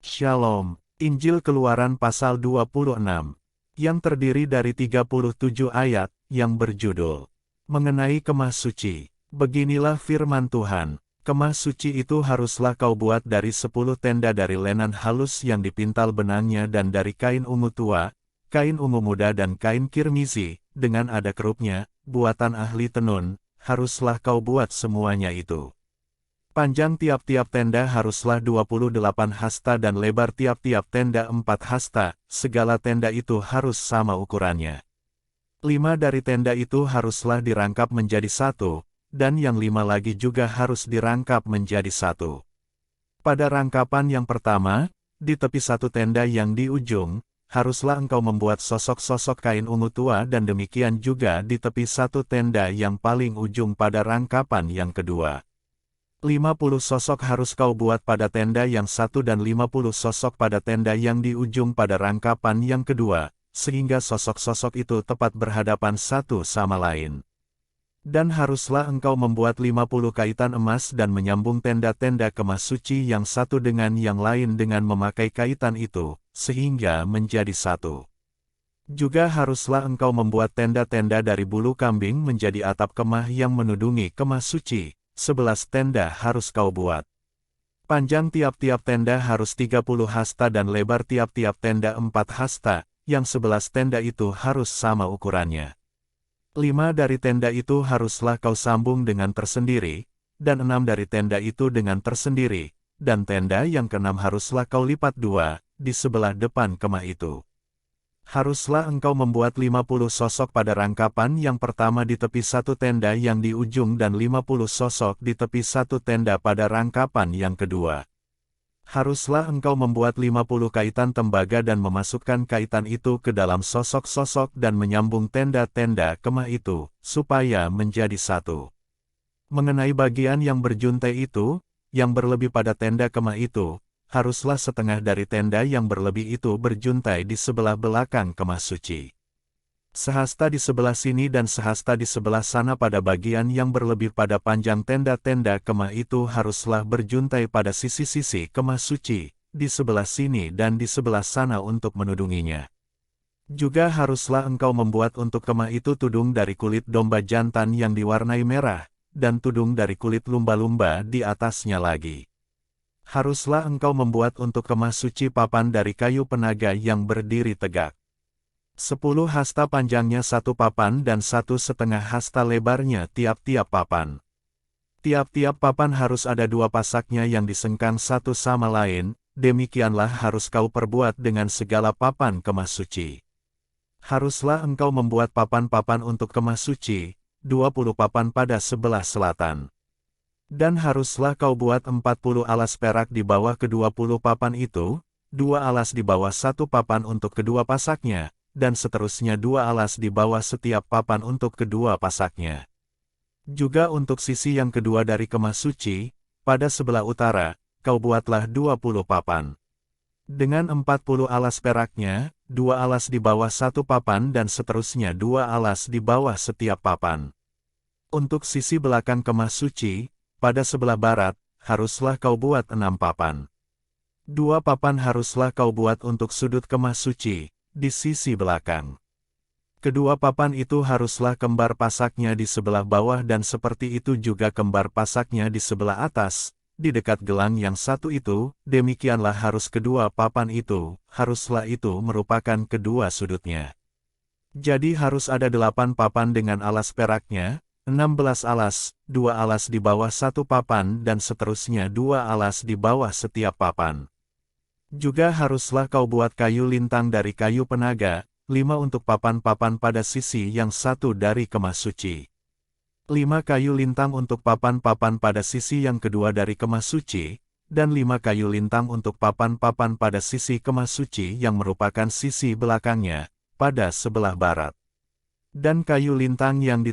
Shalom, Injil Keluaran pasal 26, yang terdiri dari 37 ayat, yang berjudul, mengenai kemah suci. Beginilah firman Tuhan, kemah suci itu haruslah kau buat dari 10 tenda dari lenan halus yang dipintal benangnya dan dari kain ungu tua, kain ungu muda dan kain kirmizi, dengan ada kerupnya, buatan ahli tenun, haruslah kau buat semuanya itu. Panjang tiap-tiap tenda haruslah 28 hasta dan lebar tiap-tiap tenda 4 hasta, segala tenda itu harus sama ukurannya. 5 dari tenda itu haruslah dirangkap menjadi satu, dan yang 5 lagi juga harus dirangkap menjadi satu. Pada rangkapan yang pertama, di tepi satu tenda yang di ujung, haruslah engkau membuat sosok-sosok kain ungu tua dan demikian juga di tepi satu tenda yang paling ujung pada rangkapan yang kedua. 50 sosok harus kau buat pada tenda yang satu dan 50 sosok pada tenda yang di ujung pada rangkapan yang kedua, sehingga sosok-sosok itu tepat berhadapan satu sama lain. Dan haruslah engkau membuat 50 kaitan emas dan menyambung tenda-tenda kemah suci yang satu dengan yang lain dengan memakai kaitan itu, sehingga menjadi satu. Juga haruslah engkau membuat tenda-tenda dari bulu kambing menjadi atap kemah yang menudungi kemah suci. 11 tenda harus kau buat. Panjang tiap-tiap tenda harus 30 hasta dan lebar tiap-tiap tenda 4 hasta, yang 11 tenda itu harus sama ukurannya. 5 dari tenda itu haruslah kau sambung dengan tersendiri, dan 6 dari tenda itu dengan tersendiri, dan tenda yang ke-6 haruslah kau lipat 2, di sebelah depan kemah itu. Haruslah engkau membuat 50 sosok pada rangkapan yang pertama di tepi satu tenda yang di ujung dan 50 sosok di tepi satu tenda pada rangkapan yang kedua. Haruslah engkau membuat 50 kaitan tembaga dan memasukkan kaitan itu ke dalam sosok-sosok dan menyambung tenda-tenda kemah itu, supaya menjadi satu. Mengenai bagian yang berjuntai itu, yang berlebih pada tenda kemah itu, haruslah setengah dari tenda yang berlebih itu berjuntai di sebelah belakang kemah suci. Sehasta di sebelah sini dan sehasta di sebelah sana pada bagian yang berlebih pada panjang tenda-tenda kemah itu haruslah berjuntai pada sisi-sisi kemah suci, di sebelah sini dan di sebelah sana untuk menudunginya. Juga haruslah engkau membuat untuk kemah itu tudung dari kulit domba jantan yang diwarnai merah, dan tudung dari kulit lumba-lumba di atasnya lagi. Haruslah engkau membuat untuk kemah suci papan dari kayu penaga yang berdiri tegak. 10 hasta panjangnya satu papan dan 1,5 hasta lebarnya tiap-tiap papan. Tiap-tiap papan harus ada 2 pasaknya yang disengkang satu sama lain, demikianlah harus kau perbuat dengan segala papan kemah suci. Haruslah engkau membuat papan-papan untuk kemah suci, 20 papan pada sebelah selatan. Dan haruslah kau buat 40 alas perak di bawah ke-20 papan itu, 2 alas di bawah satu papan untuk kedua pasaknya, dan seterusnya 2 alas di bawah setiap papan untuk kedua pasaknya. Juga untuk sisi yang kedua dari kemah suci, pada sebelah utara, kau buatlah 20 papan. Dengan 40 alas peraknya, 2 alas di bawah satu papan dan seterusnya 2 alas di bawah setiap papan. Untuk sisi belakang kemah suci, pada sebelah barat, haruslah kau buat 6 papan. 2 papan haruslah kau buat untuk sudut kemah suci, di sisi belakang. Kedua papan itu haruslah kembar pasaknya di sebelah bawah dan seperti itu juga kembar pasaknya di sebelah atas, di dekat gelang yang satu itu, demikianlah harus kedua papan itu, haruslah itu merupakan kedua sudutnya. Jadi harus ada 8 papan dengan alas peraknya, 16 alas, 2 alas di bawah satu papan dan seterusnya 2 alas di bawah setiap papan. Juga haruslah kau buat kayu lintang dari kayu penaga, 5 untuk papan-papan pada sisi yang satu dari kemah suci. 5 kayu lintang untuk papan-papan pada sisi yang kedua dari kemah suci, dan 5 kayu lintang untuk papan-papan pada sisi kemah suci yang merupakan sisi belakangnya, pada sebelah barat. Dan kayu lintang yang di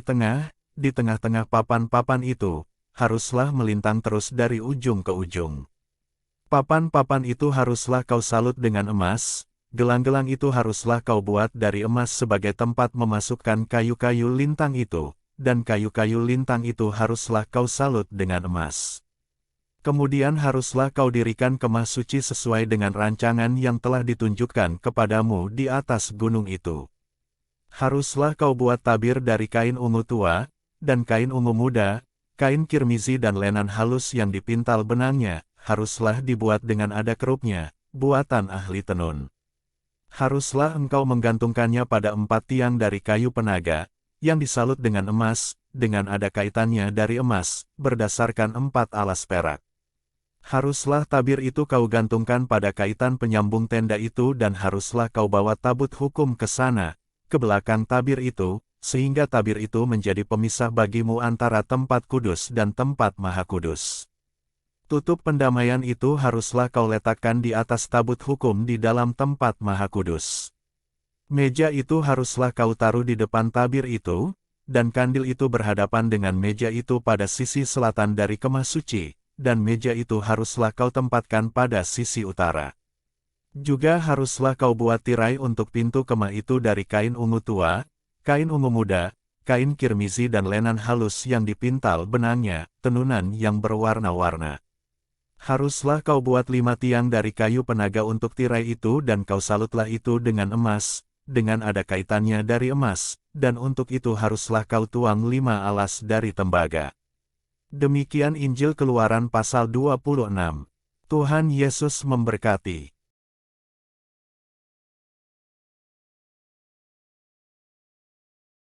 tengah-tengah papan-papan itu, haruslah melintang terus dari ujung ke ujung. Papan-papan itu haruslah kau salut dengan emas, gelang-gelang itu haruslah kau buat dari emas sebagai tempat memasukkan kayu-kayu lintang itu, dan kayu-kayu lintang itu haruslah kau salut dengan emas. Kemudian haruslah kau dirikan kemah suci sesuai dengan rancangan yang telah ditunjukkan kepadamu di atas gunung itu. Haruslah kau buat tabir dari kain ungu tua, dan kain ungu muda, kain kirmizi dan lenan halus yang dipintal benangnya, haruslah dibuat dengan ada kerupnya, buatan ahli tenun. Haruslah engkau menggantungkannya pada 4 tiang dari kayu penaga, yang disalut dengan emas, dengan ada kaitannya dari emas, berdasarkan 4 alas perak. Haruslah tabir itu kau gantungkan pada kaitan penyambung tenda itu dan haruslah kau bawa tabut hukum ke sana, ke belakang tabir itu, sehingga tabir itu menjadi pemisah bagimu antara tempat kudus dan tempat maha kudus. Tutup pendamaian itu haruslah kau letakkan di atas tabut hukum di dalam tempat maha kudus. Meja itu haruslah kau taruh di depan tabir itu, dan kandil itu berhadapan dengan meja itu pada sisi selatan dari kemah suci, dan meja itu haruslah kau tempatkan pada sisi utara. Juga haruslah kau buat tirai untuk pintu kemah itu dari kain ungu tua, kain ungu muda, kain kirmizi dan lenan halus yang dipintal benangnya, tenunan yang berwarna-warna. Haruslah kau buat 5 tiang dari kayu penaga untuk tirai itu dan kau salutlah itu dengan emas, dengan ada kaitannya dari emas, dan untuk itu haruslah kau tuang 5 alas dari tembaga. Demikian Injil Keluaran pasal 26. Tuhan Yesus memberkati.